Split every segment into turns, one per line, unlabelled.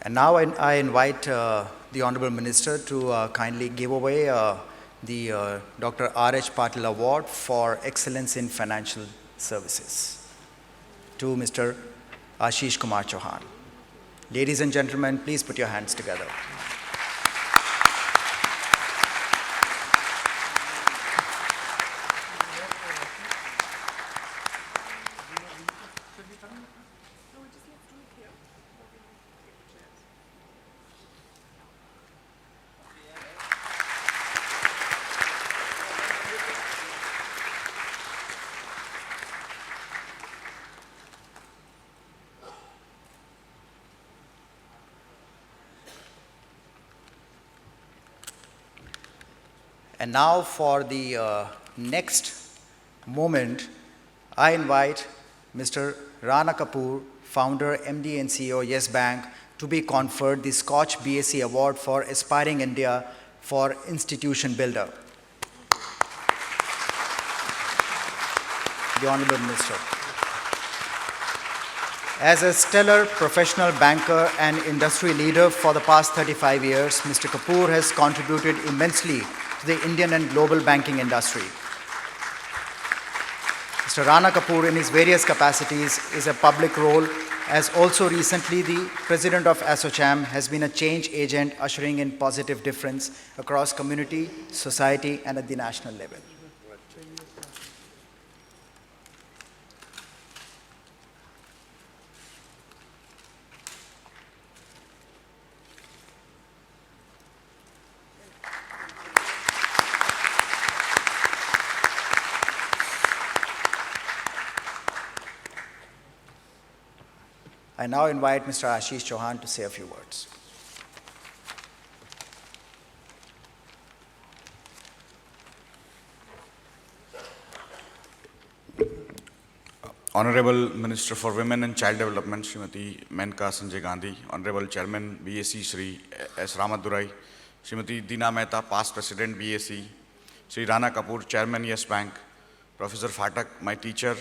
And now I invite the Honorable Minister to kindly give away the Dr. R.H. Patil Award for Excellence in Financial Services to Mr. Ashish Kumar Chauhan. Ladies and gentlemen, please put your hands together. And now for the next moment, I invite Mr. Rana Kapoor, founder, MD and CEO, Yes Bank, to be conferred the Scotch BSc Award for Aspiring India for Institution Builder. The Honorable Minister. As a stellar professional banker and industry leader for the past 35 years, Mr. Kapoor has contributed immensely to the Indian and global banking industry. Mr. Rana Kapoor, in his various capacities, is a public role, as also recently the President of ASSOCHAM, has been a change agent ushering in positive difference across community, society, and at the national level. I now invite Mr. Ashish Chauhan to say a few words.
Honorable Minister for Women and Child Development, Srimati Menka Sanjay Gandhi, Honorable Chairman BSc Shri S. Ramadurai, Srimati Deena Mehta, past President BSc, Shri Rana Kapoor, Chairman Yes Bank, Professor Phatak, my teacher,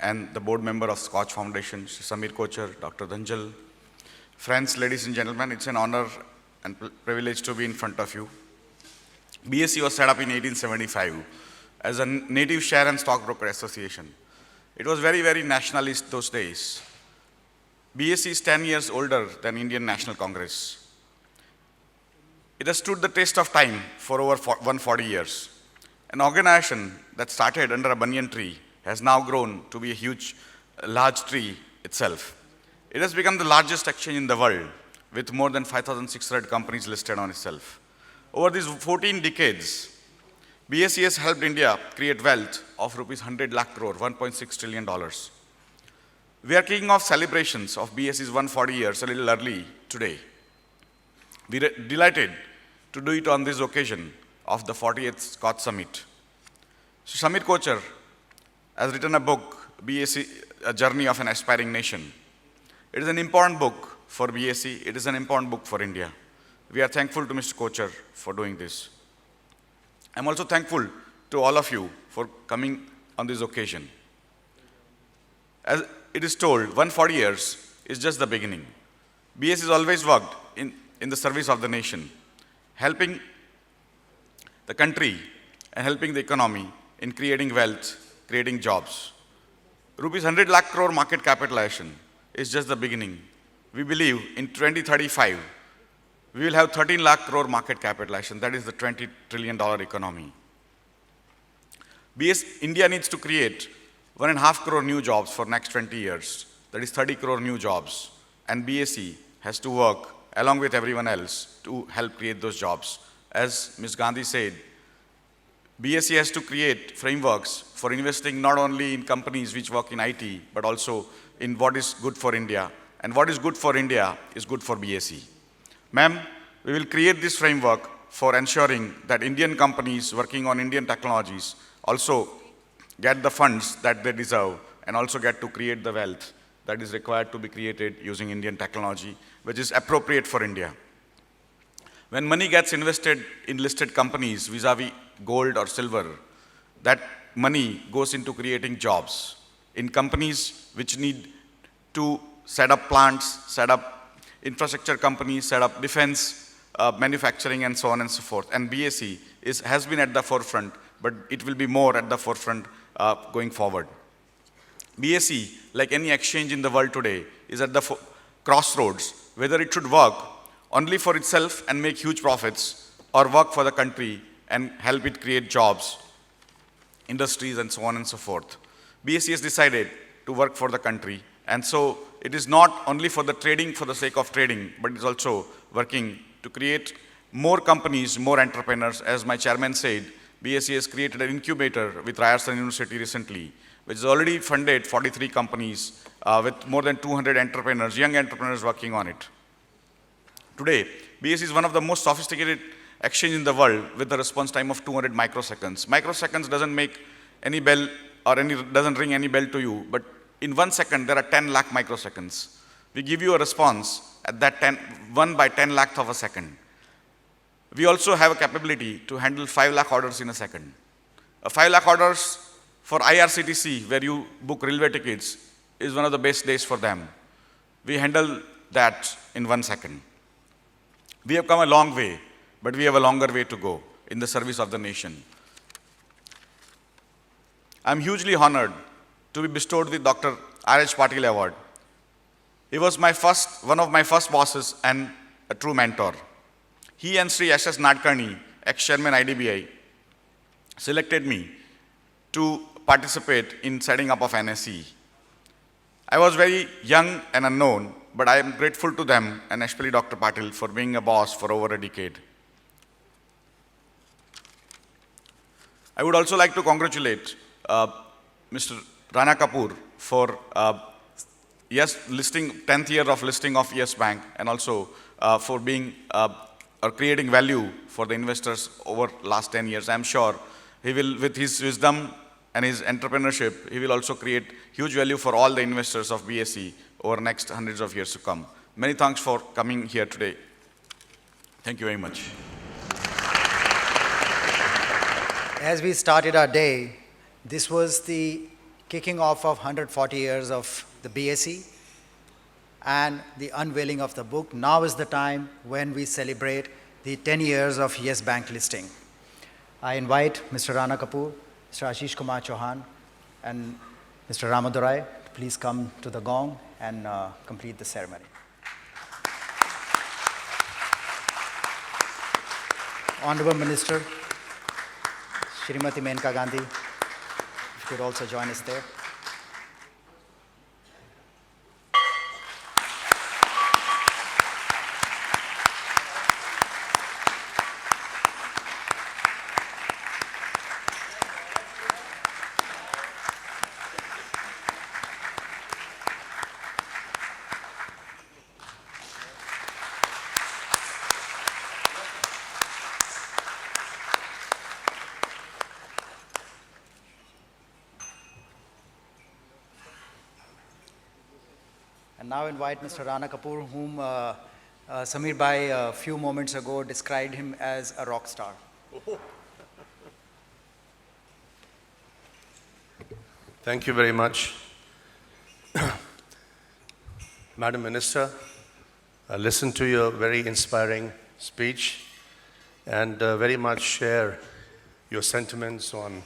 and the board member of Scotch Foundation, Shri Samir Kochar, Dr. Dhanjal. Friends, ladies and gentlemen, it's an honor and privilege to be in front of you. BSc was set up in 1875 as a native share and stockbroker association. It was very, very nationalist those days. BSc is 10 years older than Indian National Congress. It has stood the test of time for over 140 years. An organization that started under a banyan tree has now grown to be a huge, large tree itself. It has become the largest exchange in the world with more than 5,600 companies listed on itself. Over these 14 decades, BSE has helped India create wealth of rupees 100 lakh crore, $1.6 trillion. We are kicking off celebrations of BSE's 140 years a little early today. We are delighted to do it on this occasion of the 40th SKOCH Summit. So Samir Kochar has written a book, BSE, A Journey of an Aspiring Nation. It is an important book for BSE. It is an important book for India. We are thankful to Mr. Kochar for doing this. I'm also thankful to all of you for coming on this occasion. As it is told, 140 years is just the beginning. BSE has always worked in the service of the nation, helping the country and helping the economy in creating wealth, creating jobs. Rupees 100 lakh crore market capitalization is just the beginning. We believe in 2035, we will have 13 lakh crore market capitalization. That is the $20 trillion economy. India needs to create 1.5 crore new jobs for next 20 years. That is 30 crore new jobs. And BSE has to work along with everyone else to help create those jobs. As Ms. Gandhi said, BSE has to create frameworks for investing not only in companies which work in IT, but also in what is good for India. And what is good for India is good for BSE. Ma'am, we will create this framework for ensuring that Indian companies working on Indian technologies also get the funds that they deserve and also get to create the wealth that is required to be created using Indian technology, which is appropriate for India. When money gets invested in listed companies vis-a-vis gold or silver, that money goes into creating jobs in companies which need to set up plants, set up infrastructure companies, set up defense, manufacturing, and so on and so forth. And BSE has been at the forefront, but it will be more at the forefront going forward. BSE, like any exchange in the world today, is at the crossroads, whether it should work only for itself and make huge profits, or work for the country and help it create jobs, industries, and so on and so forth. BSE has decided to work for the country, and so it is not only for the trading for the sake of trading, but it's also working to create more companies, more entrepreneurs. As my chairman said, BSE has created an incubator with Ryerson University recently, which has already funded 43 companies with more than 200 entrepreneurs, young entrepreneurs working on it. Today, BSE is one of the most sophisticated exchange in the world with a response time of 200 microseconds. Microseconds doesn't make any bell or doesn't ring any bell to you, but in 1 second, there are 10 lakh microseconds. We give you a response at that 1 by 10 lakh of a second. We also have a capability to handle 5 lakh orders in a second. 5 lakh orders for IRCTC, where you book railway tickets, is one of the best days for them. We handle that in 1 second. We have come a long way, but we have a longer way to go in the service of the nation. I'm hugely honored to be bestowed with Dr. R.H. Patil Award. He was one of my first bosses and a true mentor. He and Sri S.S. Nadkarni, ex-chairman IDBI, selected me to participate in setting up of NSE. I was very young and unknown, but I am grateful to them, and especially Dr. Patil, for being a boss for over a decade. I would also like to congratulate Mr. Rana Kapoor for 10th year of listing of Yes Bank, and also for being or creating value for the investors over last 10 years. I'm sure he will, with his wisdom and his entrepreneurship, he will also create huge value for all the investors of BSE over next hundreds of years to come. Many thanks for coming here today. Thank you very much.
As we started our day, this was the kicking off of 140 years of the BSE and the unveiling of the book. Now is the time when we celebrate the 10 years of Yes Bank listing. I invite Mr. Rana Kapoor, Mr. Ashish Kumar Chauhan, and Mr. Ramadurai to please come to the gong and complete the ceremony. Honorable Minister, Shrimati Menka Gandhi, if you could also join us there. And now invite Mr. Rana Kapoor, whom Samir Bhai a few moments ago described him as a rock star.
Thank you very much. Madam Minister, I listened to your very inspiring speech and very much share your sentiments on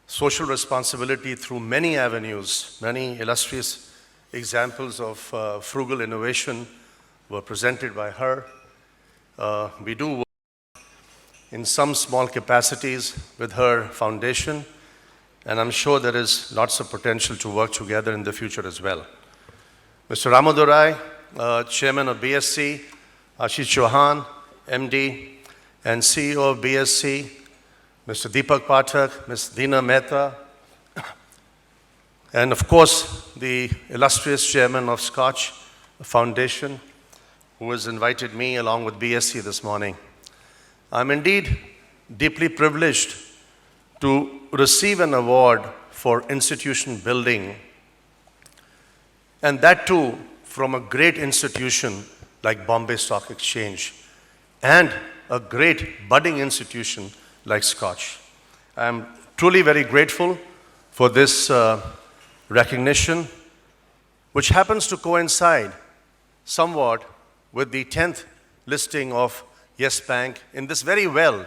social responsibility through many avenues. Many illustrious examples of frugal innovation were presented by her. We do work in some small capacities with her foundation, and I'm sure there is lots of potential to work together in the future as well. Mr. Ramadurai, Chairman of BSE, Ashish Chauhan, MD and CEO of BSE, Mr. Deepak Pathak, Ms. Deena Mehta, and of course, the illustrious chairman of SKOCH Foundation, who has invited me along with BSE this morning. I'm indeed deeply privileged to receive an award for institution building, and that too from a great institution like Bombay Stock Exchange and a great budding institution like SKOCH. I'm truly very grateful for this recognition, which happens to coincide somewhat with the 10th listing of Yes Bank in this very well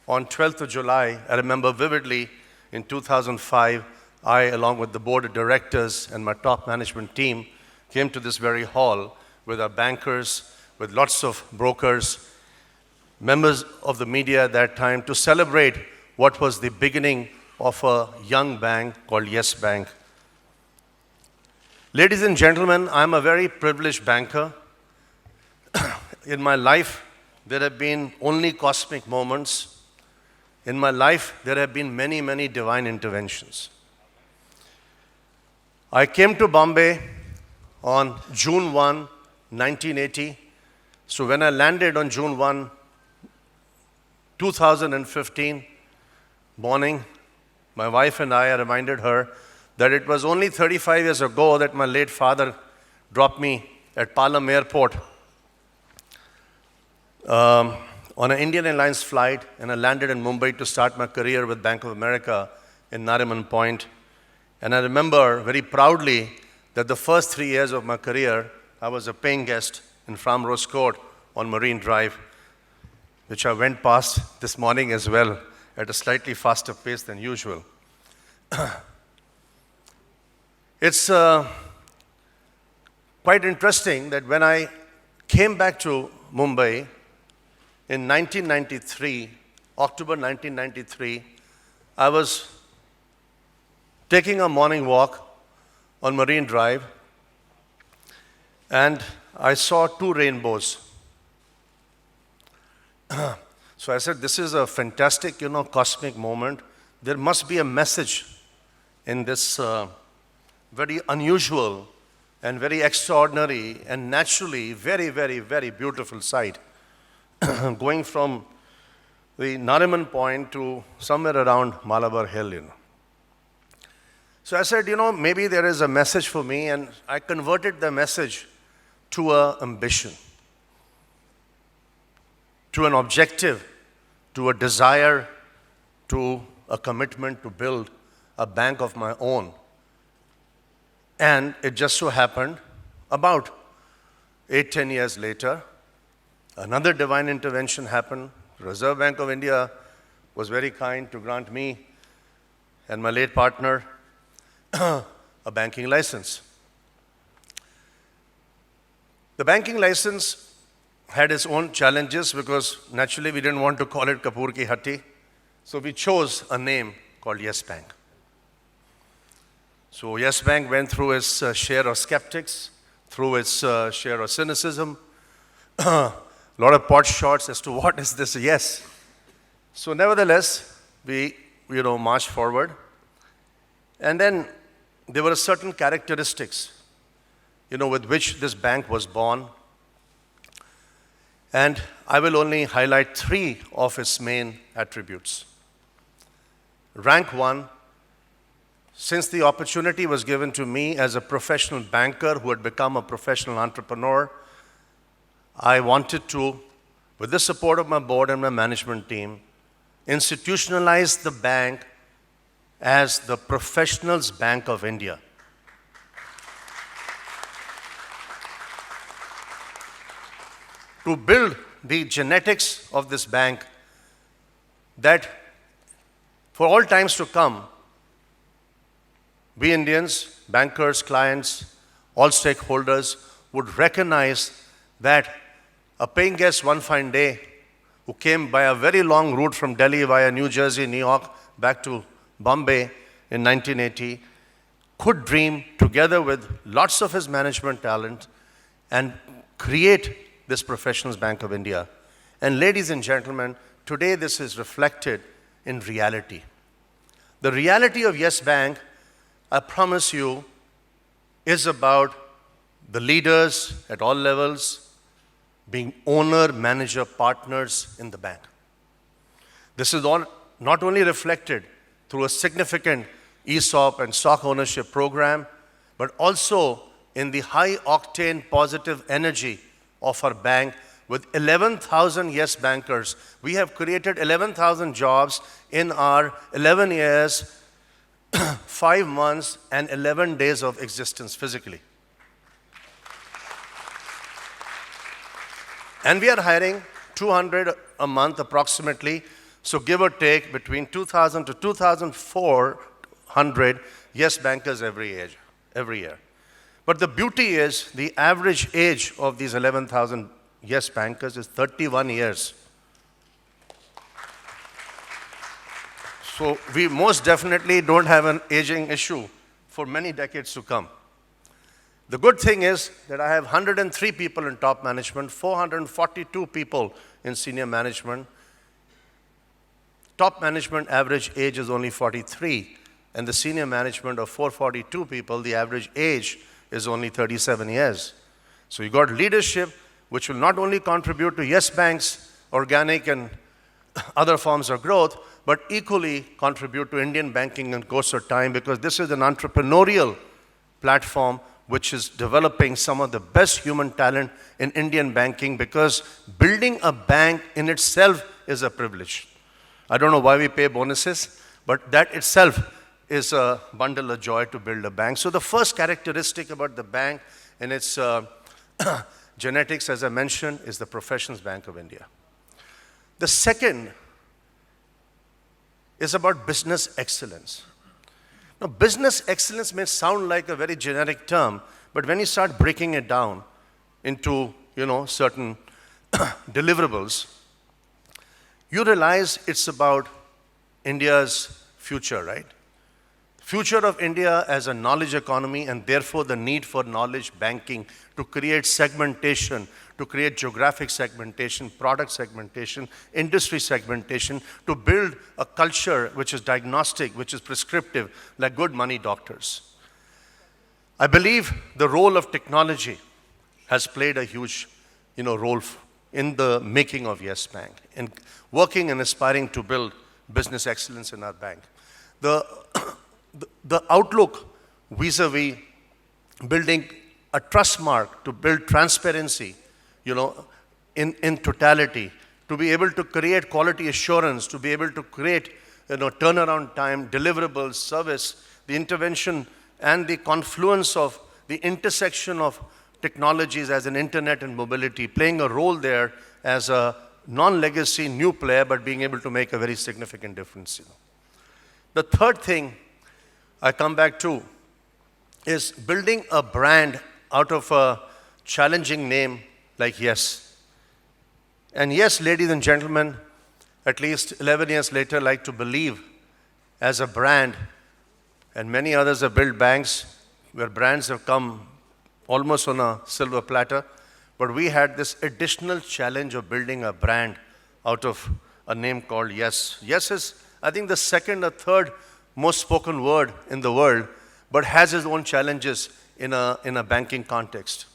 on 12th of July. I remember vividly in 2005, I, along with the board of directors and my top management team, came to this very hall with our bankers, with lots of brokers, members of the media at that time, to celebrate what was the beginning of a young bank called Yes Bank. Ladies and gentlemen, I'm a very privileged banker. In my life, there have been only cosmic moments. In my life, there have been many, many divine interventions. I came to Bombay on June 1, 1980. So when I landed on June 1, 2015 morning, my wife and I reminded her that it was only 35 years ago that my late father dropped me at Palam Airport on an Indian Airlines flight, and I landed in Mumbai to start my career with Bank of America in Nariman Point. And I remember very proudly that the first 3 years of my career, I was a paying guest in Fram Rose Court on Marine Drive, which I went past this morning as well at a slightly faster pace than usual. It's quite interesting that when I came back to Mumbai in 1993, October 1993, I was taking a morning walk on Marine Drive, and I saw two rainbows. So I said, this is a fantastic, cosmic moment. There must be a message in this very unusual and very extraordinary and naturally very, very, very beautiful sight. Going from the Nariman Point to somewhere around Malabar Hill, So I said, maybe there is a message for me, and I converted the message to an ambition, to an objective, to a desire, to a commitment to build a bank of my own. And it just so happened, about 8-10 years later, another divine intervention happened. Reserve Bank of India was very kind to grant me and my late partner a banking license. The banking license had its own challenges because naturally we didn't want to call it Kapoor Ki Hatti. So we chose a name called Yes Bank. So Yes Bank went through its share of skeptics, through its share of cynicism, a lot of pot shots as to what is this yes. So nevertheless, we marched forward. And then there were certain characteristics, with which this bank was born. And I will only highlight 3 of its main attributes. Rank 1, since the opportunity was given to me as a professional banker who had become a professional entrepreneur, I wanted to, with the support of my board and my management team, institutionalize the bank as the Professionals Bank of India. To build the genetics of this bank that for all times to come, we Indians, bankers, clients, all stakeholders would recognize that a paying guest one fine day who came by a very long route from Delhi via New Jersey, New York, back to Bombay in 1980, could dream together with lots of his management talent and create this Professionals Bank of India. And ladies and gentlemen, today this is reflected in reality. The reality of Yes Bank, I promise you, is about the leaders at all levels being owner, manager, partners in the bank. This is not only reflected through a significant ESOP and stock ownership program, but also in the high-octane positive energy of our bank. With 11,000 Yes Bankers, we have created 11,000 jobs in our 11 years, 5 months, and 11 days of existence physically. And we are hiring 200 a month approximately. So give or take between 2,000 to 2,400 yes bankers every year. But the beauty is the average age of these 11,000 yes bankers is 31 years. So we most definitely don't have an aging issue for many decades to come. The good thing is that I have 103 people in top management, 442 people in senior management. Top management average age is only 43, and the senior management of 442 people, the average age is only 37 years. So you got leadership which will not only contribute to Yes Bank's organic and other forms of growth, but equally contribute to Indian banking in course of time, because this is an entrepreneurial platform which is developing some of the best human talent in Indian banking, because building a bank in itself is a privilege. I don't know why we pay bonuses, but that itself is a bundle of joy to build a bank. So the first characteristic about the bank and its genetics, as I mentioned, is the Professions Bank of India. The second is about business excellence. Now, business excellence may sound like a very generic term, but when you start breaking it down into, certain deliverables, you realize it's about India's future, right? Future of India as a knowledge economy, and therefore the need for knowledge banking to create segmentation, to create geographic segmentation, product segmentation, industry segmentation, to build a culture which is diagnostic, which is prescriptive, like good money doctors. I believe the role of technology has played a huge, role in the making of Yes Bank, in working and aspiring to build business excellence in our bank. The outlook vis-a-vis building a trust mark, to build transparency, in totality, to be able to create quality assurance, to be able to create, turnaround time, deliverables, service, the intervention and the confluence of the intersection of technologies as an internet and mobility, playing a role there as a non-legacy new player, but being able to make a very significant difference. The third thing I come back to is building a brand out of a challenging name like Yes. And yes, ladies and gentlemen, at least 11 years later, like to believe as a brand, and many others have built banks where brands have come almost on a silver platter, but we had this additional challenge of building a brand out of a name called Yes. Yes is, I think, the second or third most spoken word in the world, but has its own challenges in a banking context.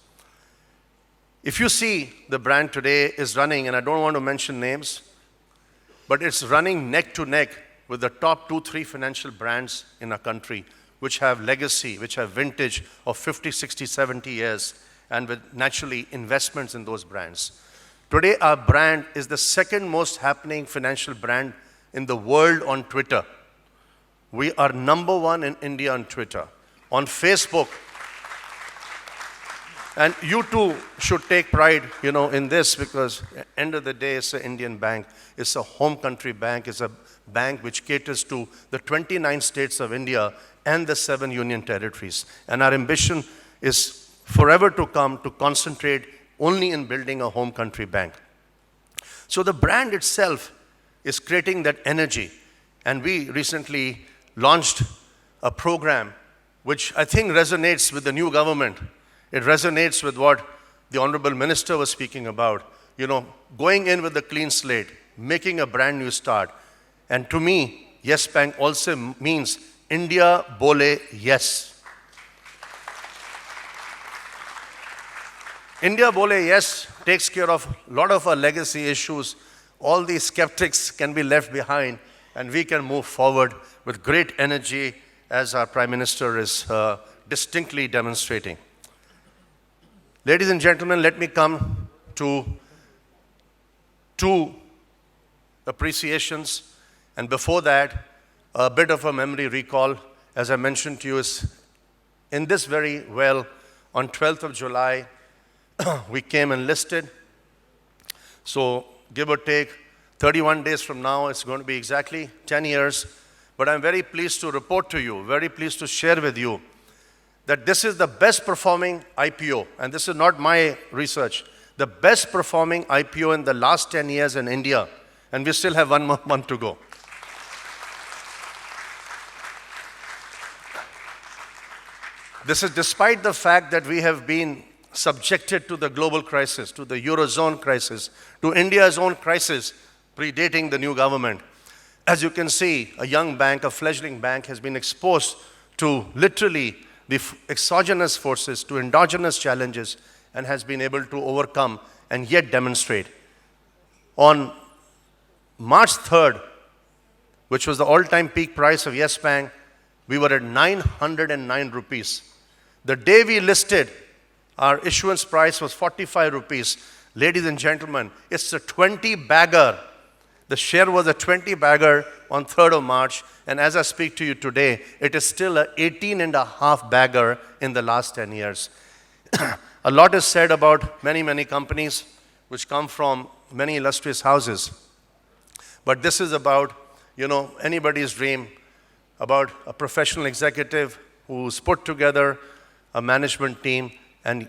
If you see, the brand today is running, and I don't want to mention names, but it's running neck to neck with the top 2-3 financial brands in our country, which have legacy, which have vintage of 50, 60, 70 years, and with naturally investments in those brands. Today, our brand is the second most happening financial brand in the world on Twitter. We are number one in India on Twitter, on Facebook. And you too should take pride, in this, because at the end of the day, it's an Indian bank. It's a home country bank. It's a bank which caters to the 29 states of India and the 7 union territories. And our ambition is forever to come to concentrate only in building a home country bank. So the brand itself is creating that energy. And we recently launched a program which I think resonates with the new government. It resonates with what the Honorable Minister was speaking about, going in with a clean slate, making a brand new start. And to me, Yes Bank also means India Bole Yes. India Bole Yes takes care of a lot of our legacy issues. All these skeptics can be left behind, and we can move forward with great energy, as our Prime Minister is distinctly demonstrating. Ladies and gentlemen, let me come to 2 appreciations. And before that, a bit of a memory recall. As I mentioned to you, is in this very well, on 12th of July, we came enlisted So give or take 31 days from now, it's going to be exactly 10 years. But I'm very pleased to report to you, very pleased to share with you that this is the best performing IPO, and this is not my research, the best performing IPO in the last 10 years in India, and we still have 1 more month to go. This is despite the fact that we have been subjected to the global crisis, to the Eurozone crisis, to India's own crisis predating the new government. As you can see, a young bank, a fledgling bank, has been exposed to literally the exogenous forces, to endogenous challenges, and has been able to overcome and yet demonstrate. On March 3rd, which was the all-time peak price of Yes Bank, we were at 909 rupees. The day we listed, our issuance price was 45 rupees. Ladies and gentlemen, it's a 20-bagger. The share was a 20-bagger on 3rd of March, and as I speak to you today, it is still an 18.5-bagger in the last 10 years. A lot is said about many, many companies which come from many illustrious houses. But this is about, anybody's dream, about a professional executive who's put together a management team, and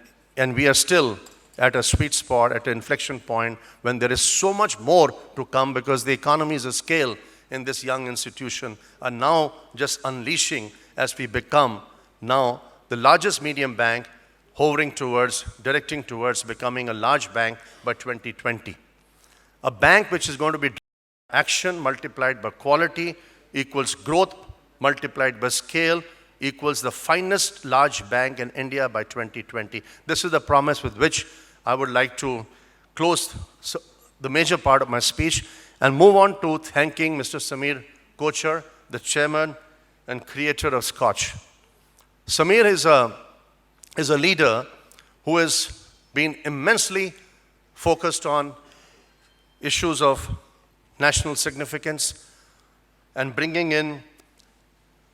we are still at a sweet spot, at an inflection point when there is so much more to come, because the economies of scale in this young institution are now just unleashing as we become now the largest medium bank, directing towards becoming a large bank by 2020. A bank which is going to be action multiplied by quality equals growth multiplied by scale equals the finest large bank in India by 2020. This is the promise with which I would like to close the major part of my speech and move on to thanking Mr. Samir Kochhar, the chairman and creator of Scotch. Samir is a leader who has been immensely focused on issues of national significance and bringing in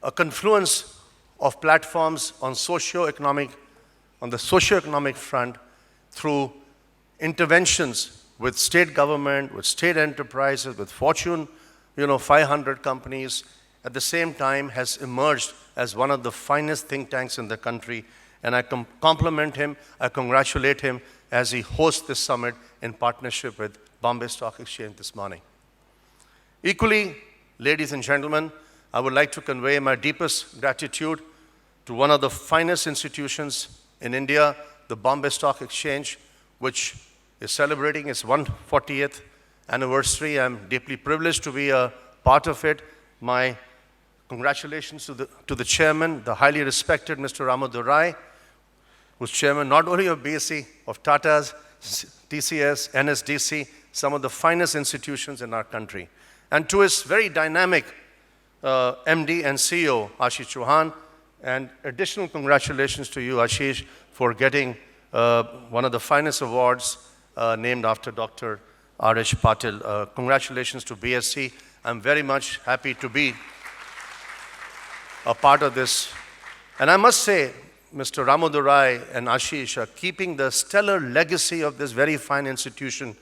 a confluence of platforms on the socio-economic front through interventions with state government, with state enterprises, with Fortune 500 companies. At the same time has emerged as one of the finest think tanks in the country. And I compliment him, I congratulate him as he hosts this summit in partnership with Bombay Stock Exchange this morning. Equally, ladies and gentlemen, I would like to convey my deepest gratitude to one of the finest institutions in India, the Bombay Stock Exchange, which is celebrating its 140th anniversary. I'm deeply privileged to be a part of it. My congratulations to the chairman, the highly respected Mr. Ramadurai, who's chairman not only of BSE, of Tata's, TCS, NSDC, some of the finest institutions in our country. And to his very dynamic MD and CEO, Ashish Chauhan, and additional congratulations to you, Ashish, for getting one of the finest awards named after Dr. R.H. Patil. Congratulations to BSE. I'm very much happy to be a part of this. And I must say, Mr. Ramadurai and Ashish are keeping the stellar legacy of this very fine institution,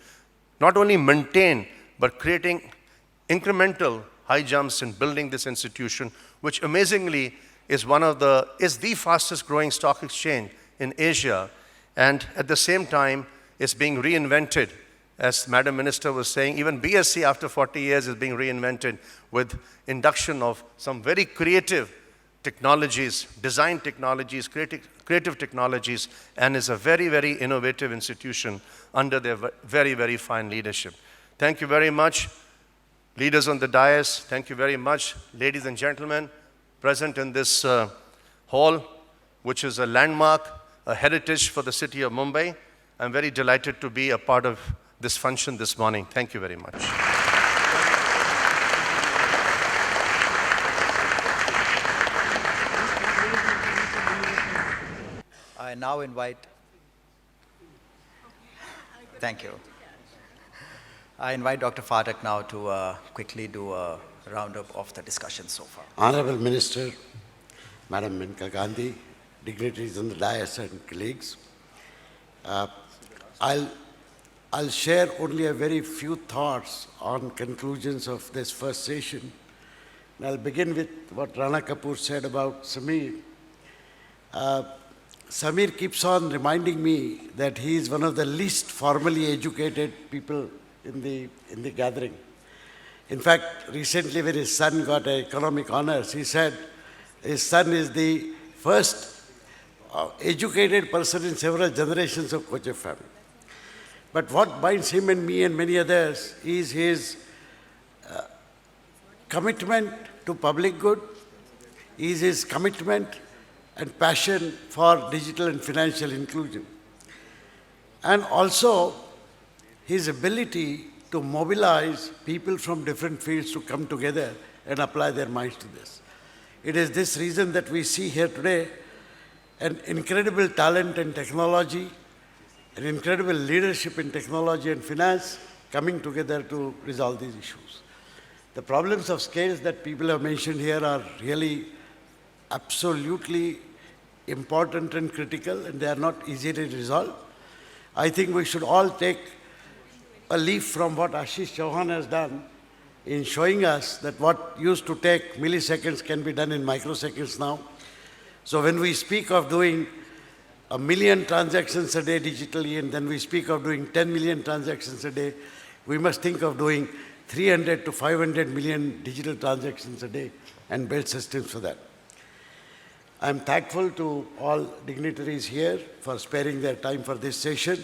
not only maintained, but creating incremental high jumps in building this institution, which amazingly is the fastest growing stock exchange in Asia, and at the same time is being reinvented. As Madam Minister was saying, even BSE after 40 years is being reinvented with induction of some very creative technologies, design technologies, creative technologies, and is a very, very innovative institution under their very, very fine leadership. Thank you very much, leaders on the dais. Thank you very much, ladies and gentlemen, present in this hall, which is a landmark, a heritage for the city of Mumbai. I'm very delighted to be a part of this function this morning. Thank you very much.
I now invite, thank you. I invite Dr. Phatak now to quickly do a roundup of the discussion so far.
Honorable Minister, Madam Maneka Gandhi, dignitaries on the dais and colleagues, I'll I'll share only a very few thoughts on conclusions of this first session. And I'll begin with what Rana Kapoor said about Samir. Samir keeps on reminding me that he is one of the least formally educated people in the gathering. In fact, recently when his son got economic honors, he said his son is the first educated person in several generations of Koche family. But what binds him and me and many others is his commitment to public good, is his commitment and passion for digital and financial inclusion. And also his ability to mobilize people from different fields to come together and apply their minds to this. It is this reason that we see here today an incredible talent in technology, an incredible leadership in technology and finance coming together to resolve these issues. The problems of scales that people have mentioned here are really absolutely important and critical, and they are not easily resolved. I think we should all take a leaf from what Ashish Chauhan has done in showing us that what used to take milliseconds can be done in microseconds now. So when we speak of doing 1 million transactions a day digitally, and then we speak of doing 10 million transactions a day, we must think of doing 300 to 500 million digital transactions a day and build systems for that. I'm thankful to all dignitaries here for sparing their time for this session,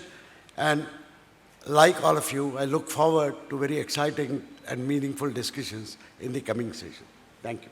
and like all of you, I look forward to very exciting and meaningful discussions in the coming session. Thank you.